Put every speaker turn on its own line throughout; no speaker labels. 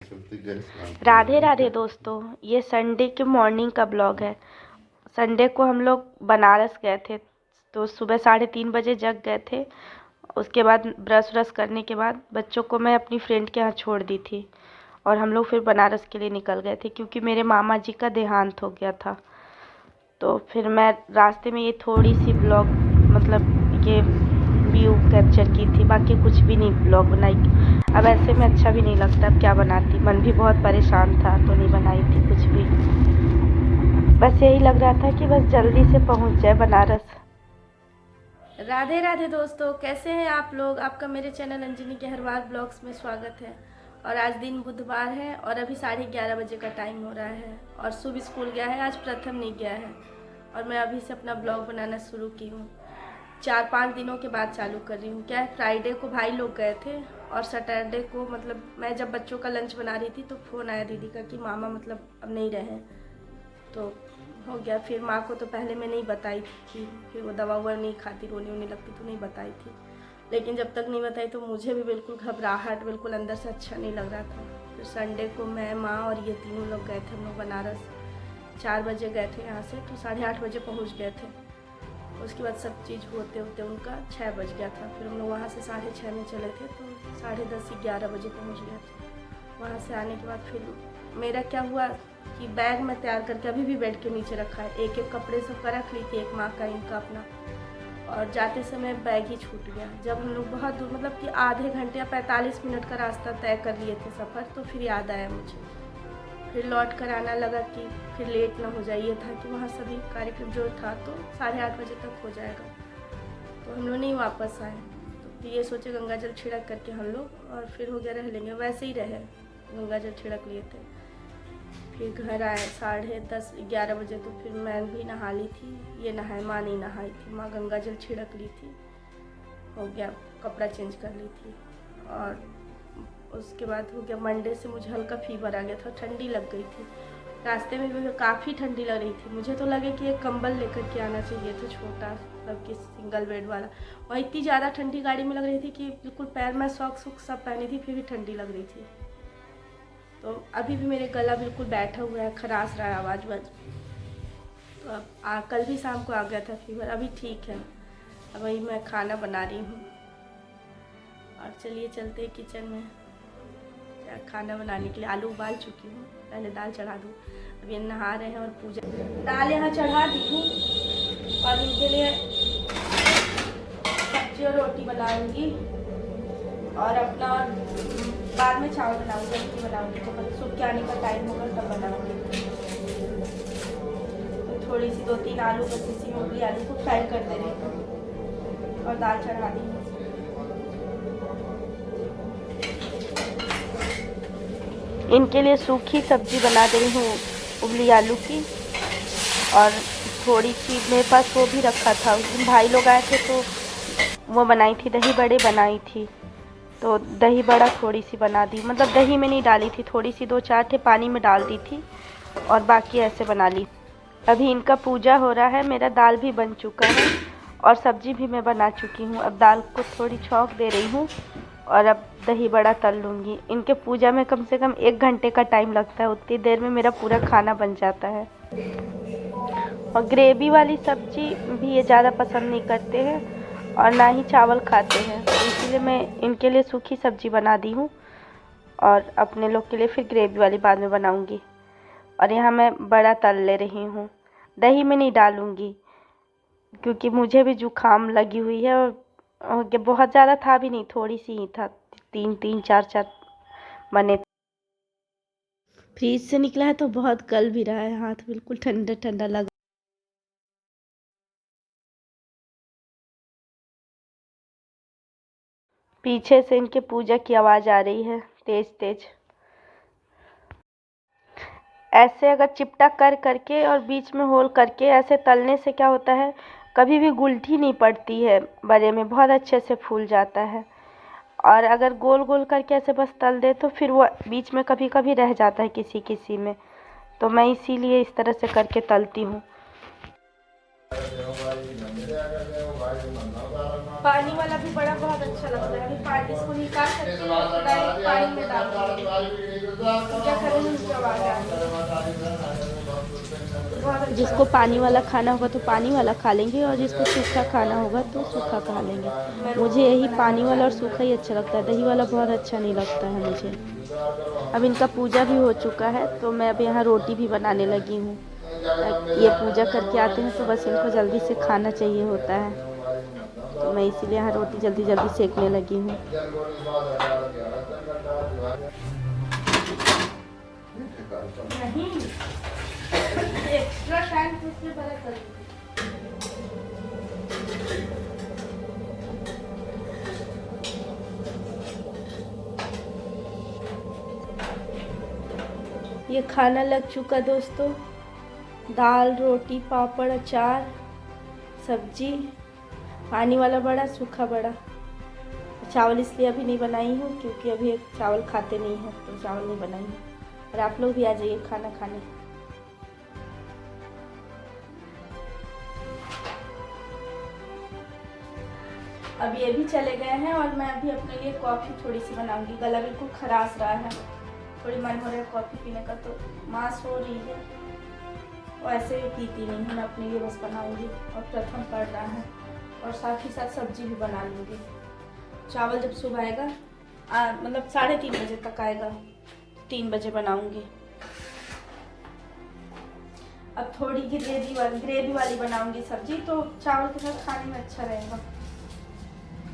राधे राधे दोस्तों, ये संडे के मॉर्निंग का ब्लॉग है। संडे को हम लोग बनारस गए थे, तो सुबह 3:30 बजे जग गए थे। उसके बाद ब्रश व्रश करने के बाद बच्चों को मैं अपनी फ्रेंड के यहाँ छोड़ दी थी और हम लोग फिर बनारस के लिए निकल गए थे, क्योंकि मेरे मामा जी का देहांत हो गया था। तो फिर मैं रास्ते में ये थोड़ी सी ब्लॉग मतलब ये व्यू कैप्चर की थी, बाकी कुछ भी नहीं ब्लॉग बनाई। अब ऐसे में अच्छा भी नहीं लगता, अब क्या बनाती, मन भी बहुत परेशान था तो नहीं बनाई थी कुछ भी। बस यही लग रहा था कि बस जल्दी से पहुंच जाए बनारस।
राधे राधे दोस्तों, कैसे हैं आप लोग। आपका मेरे चैनल अंजनी के हरवार ब्लॉग्स में स्वागत है। और आज दिन बुधवार है और अभी 11:30 बजे का टाइम हो रहा है और शुभ स्कूल गया है, आज प्रथम नहीं गया है। और मैं अभी से अपना ब्लॉग बनाना शुरू की हूँ। 4-5 दिनों के बाद चालू कर रही हूँ। क्या है, फ्राइडे को भाई लोग गए थे और सैटरडे को मतलब मैं जब बच्चों का लंच बना रही थी तो फ़ोन आया दीदी का कि मामा मतलब अब नहीं रहे। तो हो गया। फिर माँ को तो पहले मैं नहीं बताई थी, फिर वो दवा ववा नहीं खाती, रोने वोने लगती तो नहीं बताई थी। लेकिन जब तक नहीं बताई तो मुझे भी बिल्कुल घबराहट, बिल्कुल अंदर से अच्छा नहीं लग रहा था। फिर संडे को मैं, माँ और ये तीनों लोग गए थे हम लोग बनारस। 4 बजे गए थे यहाँ से, तो 8:30 बजे पहुँच गए थे। उसके बाद सब चीज़ होते होते उनका 6 बज गया था। फिर हम लोग वहाँ से 6:30 में चले थे, तो 10:30-11 बजे पहुँच गए थे। वहाँ से आने के बाद फिर मेरा क्या हुआ कि बैग में तैयार करके अभी भी बेड के नीचे रखा है। एक एक कपड़े सब का रख ली थी, एक माँ का, इनका अपना। और जाते समय बैग ही छूट गया। जब हम लोग बहुत दूर मतलब कि आधे घंटे या 45 मिनट का रास्ता तय कर लिए थे सफ़र, तो फिर याद आया मुझे। फिर लौट कर आना लगा कि फिर लेट ना हो जाए। ये था कि वहाँ सभी कार्यक्रम जो था तो 8:30 बजे तक हो जाएगा, तो हम लोग नहीं वापस आए। तो फिर ये सोचे गंगा जल छिड़क करके हम लोग और फिर हो गया रह लेंगे। वैसे ही रहे, गंगा जल छिड़क लिए थे। फिर घर आए 10:30-11 बजे, तो फिर मैं भी नहा ली थी, ये नहाए, माँ नहीं नहाई थी। माँ गंगा जल छिड़क ली थी, हो गया, कपड़ा चेंज कर ली थी। और उसके बाद हो गया, मंडे से मुझे हल्का फीवर आ गया था, ठंडी लग गई थी। रास्ते में भी काफ़ी ठंडी लग रही थी। मुझे तो लगे कि एक कंबल लेकर के आना चाहिए था, छोटा मतलब कि सिंगल बेड वाला। और इतनी ज़्यादा ठंडी गाड़ी में लग रही थी कि बिल्कुल पैर में सॉक्स सब पहनी थी, फिर भी ठंडी लग रही थी। तो अभी भी मेरे गला बिल्कुल बैठा हुआ है, खराश रहा है आवाज़ वाज। तो अब कल भी शाम को आ गया था फीवर, अभी ठीक है। अब वही मैं खाना बना रही हूँ और चलिए चलते हैं किचन में। खाना बनाने के लिए आलू उबाल चुकी हूँ, पहले दाल चढ़ा दूँ। अब ये नहा रहे हैं और पूजा, दाल यहाँ चढ़ा दी हूँ और इनके लिए सब्जी और रोटी बनाऊँगी और अपना बाद में चावल बनाऊँगी, रोटी बनाऊँगी। तो मतलब सूख के आने का टाइम होगा तब बनाऊँगी। तो थोड़ी सी 2-3 आलू बस इसी में उबली आलू को फ्राई कर दे रही हूँ और दाल चढ़ा दी हूँ।
इनके लिए सूखी सब्जी बना दे रही हूँ, उबली आलू की। और थोड़ी सी मेरे पास वो भी रखा था, उस दिन भाई लोग आए थे तो वो बनाई थी, दही बड़े बनाई थी। तो दही बड़ा थोड़ी सी बना दी, मतलब दही में नहीं डाली थी, थोड़ी सी 2-4 ठे पानी में डाल दी थी और बाकी ऐसे बना ली। अभी इनका पूजा हो रहा है, मेरा दाल भी बन चुका है और सब्जी भी मैं बना चुकी हूँ। अब दाल को थोड़ी छौंक दे रही हूँ और अब दही बड़ा तल लूँगी। इनके पूजा में कम से कम 1 घंटे का टाइम लगता है, उतनी देर में मेरा पूरा खाना बन जाता है। और ग्रेवी वाली सब्जी भी ये ज़्यादा पसंद नहीं करते हैं और ना ही चावल खाते हैं, तो इसीलिए मैं इनके लिए सूखी सब्जी बना दी हूँ और अपने लोग के लिए फिर ग्रेवी वाली बाद में बनाऊँगी। और यहाँ मैं बड़ा तल ले रही हूँ, दही में नहीं डालूँगी क्योंकि मुझे भी जुकाम लगी हुई है और बहुत ज़्यादा था भी नहीं, थोड़ी सी ही था, 3-3 4-4 बने। फ्रीज से निकला है तो बहुत गल भी रहा है, हाथ बिल्कुल ठंडा ठंडा लग। पीछे से इनके पूजा की आवाज़ आ रही है तेज तेज। ऐसे अगर चिपटा कर करके और बीच में होल करके ऐसे तलने से क्या होता है, कभी भी गुलठी नहीं पड़ती है, बड़े में बहुत अच्छे से फूल जाता है। और अगर गोल गोल करके ऐसे बस तल दे तो फिर वो बीच में कभी कभी रह जाता है किसी किसी में, तो मैं इसीलिए इस तरह से करके तलती हूँ।
पानी वाला भी बड़ा बहुत अच्छा लगता है। अभी पानी इसको निकाल सकते हैं तो डायरेक्ट पानी में डाल देंगे। क्या करेंगे, उसके आवाज आ रही है।
जिसको पानी वाला खाना होगा तो पानी वाला खा लेंगे और जिसको सूखा खाना होगा तो सूखा खा लेंगे। मुझे यही पानी वाला और सूखा ही अच्छा लगता है, दही वाला बहुत अच्छा नहीं लगता है मुझे। अब इनका पूजा भी हो चुका है तो मैं अब यहाँ रोटी भी बनाने लगी हूँ। ये पूजा करके आते हैं तो बस इनको जल्दी से खाना चाहिए होता है, तो मैं इसीलिए यहाँ रोटी जल्दी जल्दी सेकने लगी हूँ।
नहीं, एक्स्ट्रा टाइम तो उसमें बड़ा करूँगी। ये खाना लग चुका दोस्तों, दाल रोटी पापड़ अचार सब्जी, पानी वाला बड़ा सूखा बड़ा। चावल इसलिए अभी नहीं बनाई हूँ क्योंकि अभी चावल खाते नहीं हैं तो चावल नहीं बनाई हूँ। और आप लोग भी आ जाइए खाना खाने। अब ये भी चले गए हैं और मैं अभी अपने लिए कॉफ़ी थोड़ी सी बनाऊंगी। गला बिल्कुल खराश रहा है, थोड़ी मन हो रहा है कॉफ़ी पीने का, तो मांस हो रही है और ऐसे भी पीती नहीं हूँ। मैं अपने लिए बस बनाऊंगी और प्रथम पढ़ रहा है और साथ ही साथ सब्जी भी बना लूँगी। चावल जब सुबह आएगा मतलब 3:30 बजे तक आएगा, 3 बजे बनाऊंगी। अब थोड़ी ग्रेवी वाली बनाऊंगी सब्जी, तो चावल के साथ खाने में अच्छा रहेगा।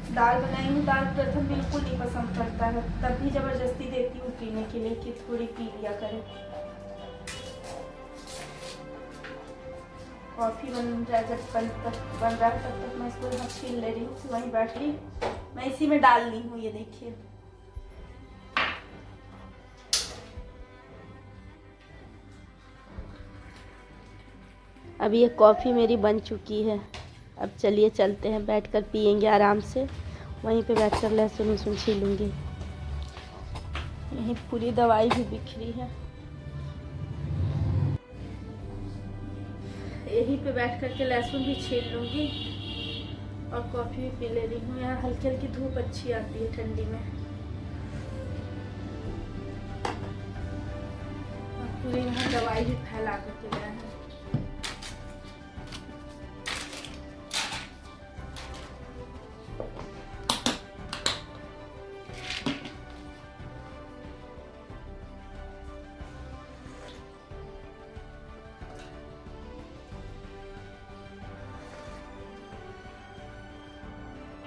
दाल बनाई हूँ, दाल प्रथम बिल्कुल नहीं पसंद करता है, तब भी ज़बरदस्ती देती हूँ पीने के लिए कि थोड़ी पी लिया करे। कॉफ़ी बन रहा है, जब बन रहा है तब तक मैं इसको यहाँ छील ले रही हूँ। वहीं बैठ रही, मैं इसी में डाल ली हूँ। ये देखिए,
अब ये कॉफ़ी मेरी बन चुकी है। अब चलिए चलते हैं, बैठकर पियेंगे आराम से। वहीं पे बैठकर लहसुन छीलूँगी। यहीं पूरी दवाई भी बिखरी है। यहीं पे बैठ करके लहसुन भी छील लूँगी और कॉफ़ी भी पी ले रही हूँ। यहाँ हल्की हल्की धूप अच्छी आती है ठंडी में। और पूरी यहाँ दवाई भी फैला करके गया है।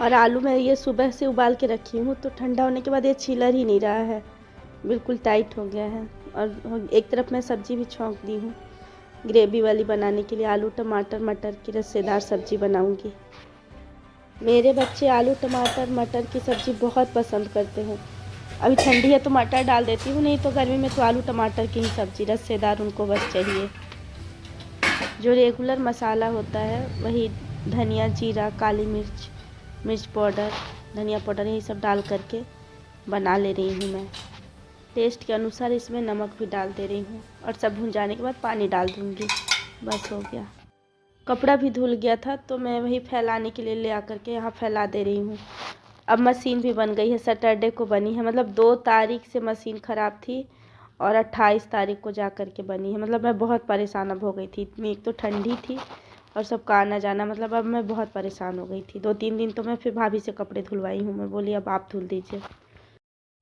और आलू मैं ये सुबह से उबाल के रखी हूँ, तो ठंडा होने के बाद ये छिलर ही नहीं रहा है, बिल्कुल टाइट हो गया है। और एक तरफ मैं सब्ज़ी भी छौंक दी हूँ ग्रेवी वाली बनाने के लिए। आलू टमाटर मटर की रसेदार सब्ज़ी बनाऊँगी। मेरे बच्चे आलू टमाटर मटर की सब्ज़ी बहुत पसंद करते हैं। अभी ठंडी है तो मटर डाल देती हूँ, नहीं तो गर्मी में तो आलू टमाटर की ही सब्ज़ी रसेदार उनको बस चाहिए। जो रेगुलर मसाला होता है वही धनिया जीरा काली मिर्च मिर्च पाउडर धनिया पाउडर यही सब डाल करके बना ले रही हूँ मैं। टेस्ट के अनुसार इसमें नमक भी डाल दे रही हूँ और सब भुन जाने के बाद पानी डाल दूँगी, बस हो गया। कपड़ा भी धुल गया था तो मैं वही फैलाने के लिए ले आकर के यहाँ फैला दे रही हूँ। अब मशीन भी बन गई है, सैटरडे को बनी है, मतलब 2 तारीख से मशीन ख़राब थी और 28 तारीख को जा कर के बनी है। मतलब मैं बहुत परेशान अब हो गई थी, इतनी एक तो ठंडी थी और सबका आना जाना, मतलब अब मैं बहुत परेशान हो गई थी। 2-3 दिन तो मैं फिर भाभी से कपड़े धुलवाई हूँ। मैं बोली अब आप धुल दीजिए।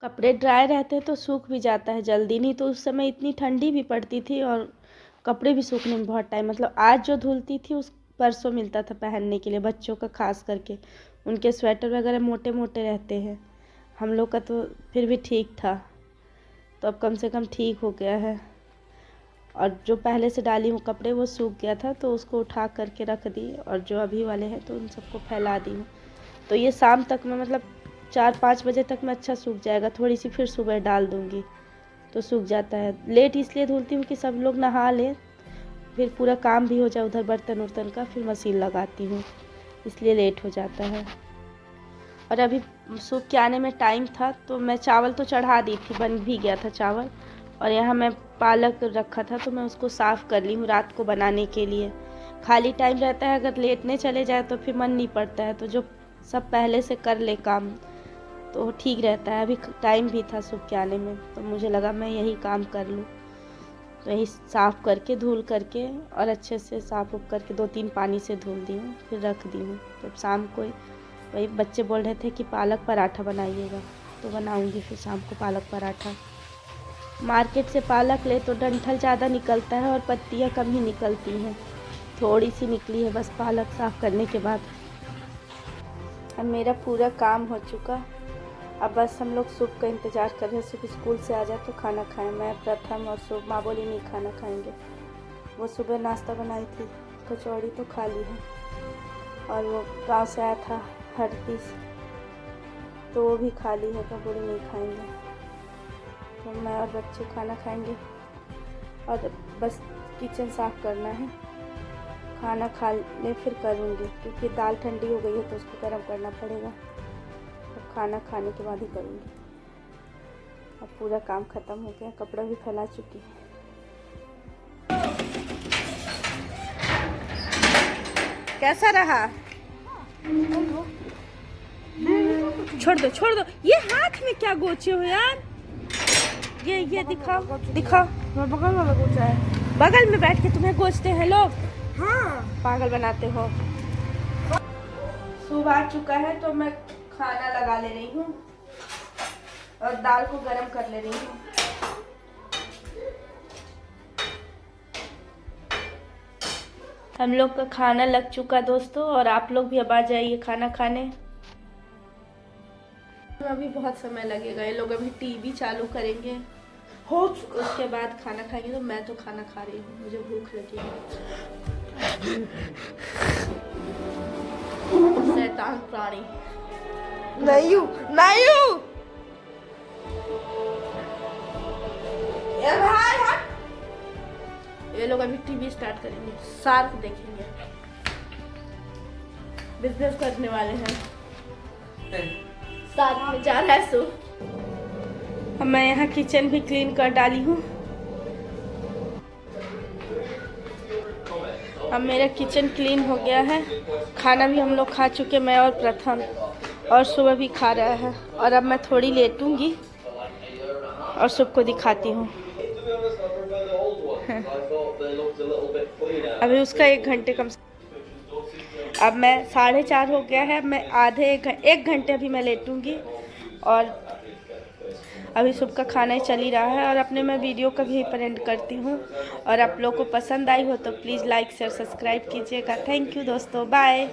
कपड़े ड्राई रहते हैं तो सूख भी जाता है जल्दी, नहीं तो उस समय इतनी ठंडी भी पड़ती थी और कपड़े भी सूखने में बहुत टाइम, मतलब आज जो धुलती थी उस परसों मिलता था पहनने के लिए, बच्चों का खास करके। उनके स्वेटर वगैरह मोटे मोटे रहते हैं, हम लोग का तो फिर भी ठीक था, तो अब कम से कम ठीक हो गया है। और जो पहले से डाली हूँ कपड़े वो सूख गया था तो उसको उठा करके रख दी, और जो अभी वाले हैं तो उन सबको फैला दी हूँ। तो ये शाम तक में मतलब 4-5 बजे तक में अच्छा सूख जाएगा। थोड़ी सी फिर सुबह डाल दूँगी तो सूख जाता है। लेट इसलिए धुलती हूँ कि सब लोग नहा लें, फिर पूरा काम भी हो जाए उधर बर्तन उर्तन का, फिर मशीन लगाती हूँ, इसलिए लेट हो जाता है। और अभी सूख के आने में टाइम था तो मैं चावल तो चढ़ा दी थी, बन भी गया था चावल। और यहाँ मैं पालक रखा था तो मैं उसको साफ़ कर ली हूँ रात को बनाने के लिए। खाली टाइम रहता है, अगर लेटने चले जाए तो फिर मन नहीं पड़ता है, तो जो सब पहले से कर ले काम तो ठीक रहता है। अभी टाइम भी था सुबह के आने में, तो मुझे लगा मैं यही काम कर लूँ। तो यही साफ़ करके धुल करके और अच्छे से साफ़ उफ करके 2-3 पानी से धुल दी हूँ, फिर रख दी हूँ। तो शाम को वही बच्चे बोल रहे थे कि पालक पराठा बनाइएगा, तो बनाऊँगी फिर शाम को पालक पराठा। मार्केट से पालक ले तो डंठल ज़्यादा निकलता है और पत्तियाँ कम ही निकलती हैं, थोड़ी सी निकली है बस पालक साफ़ करने के बाद। अब मेरा पूरा काम हो चुका, अब बस हम लोग सुबह का इंतज़ार कर रहे हैं। सुबह स्कूल से आ जाए तो खाना खाएं। मैं, प्रथम और सुबह। माँ बोली नहीं खाना खाएंगे, वो सुबह नाश्ता बनाई थी, कचौड़ी तो खा ली है, और वो गांव से आया था हरतीस, तो वो भी खा ली है, तो बोली नहीं खाएंगे। तो मैं और बच्चे खाना खाएंगे और बस किचन साफ़ करना है। खाना खा ले फिर करूँगी, क्योंकि दाल ठंडी हो गई है तो उसको गर्म करना पड़ेगा। तो खाना खाने के बाद ही करूँगी। अब पूरा काम ख़त्म हो गया, कपड़ा भी फैला चुकी है। कैसा रहा? छोड़ दो। ये हाथ में क्या गोचे हो यार? ये दिखाओ। बगल वाला गोचा है। बगल में बैठ के तुम्हें गोचते हैं लोग? हाँ, पागल बनाते हो। सुबह आ चुका है तो मैं खाना लगा ले रही हूँ और दाल को गरम कर ले रही हूँ। हम लोग का खाना लग चुका दोस्तों, और आप लोग भी अब आ जाइए खाना खाने। अभी बहुत समय लगेगा, ये लोग अभी टीवी चालू करेंगे, हो चुका, उसके बाद खाना खाएंगे। तो मैं तो खाना खा रही हूँ, मुझे भूख लगी है। शैतान प्राणी। नहीं ये लोग अभी टीवी स्टार्ट करेंगे, शार्क देखेंगे, बिजनेस करने वाले हैं, साथ में जा रहा है सो। अब मैं यहाँ किचन भी क्लीन कर डाली हूँ। अब मेरा किचन क्लीन हो गया है। खाना भी हम लोग खा चुके, मैं और प्रथम, और सुबह भी खा रहा है। और अब मैं थोड़ी लेटूंगी और सबको दिखाती हूँ। अभी उसका 1 घंटे कम। अब मैं 4:30 हो गया है, मैं आधे 1 घंटे अभी मैं लेटूंगी। और अभी सुबह का खाना ही चल ही रहा है, और अपने मैं वीडियो का भी एंड करती हूँ। और आप लोग को पसंद आई हो तो प्लीज़ लाइक शेयर सब्सक्राइब कीजिएगा। थैंक यू दोस्तों, बाय।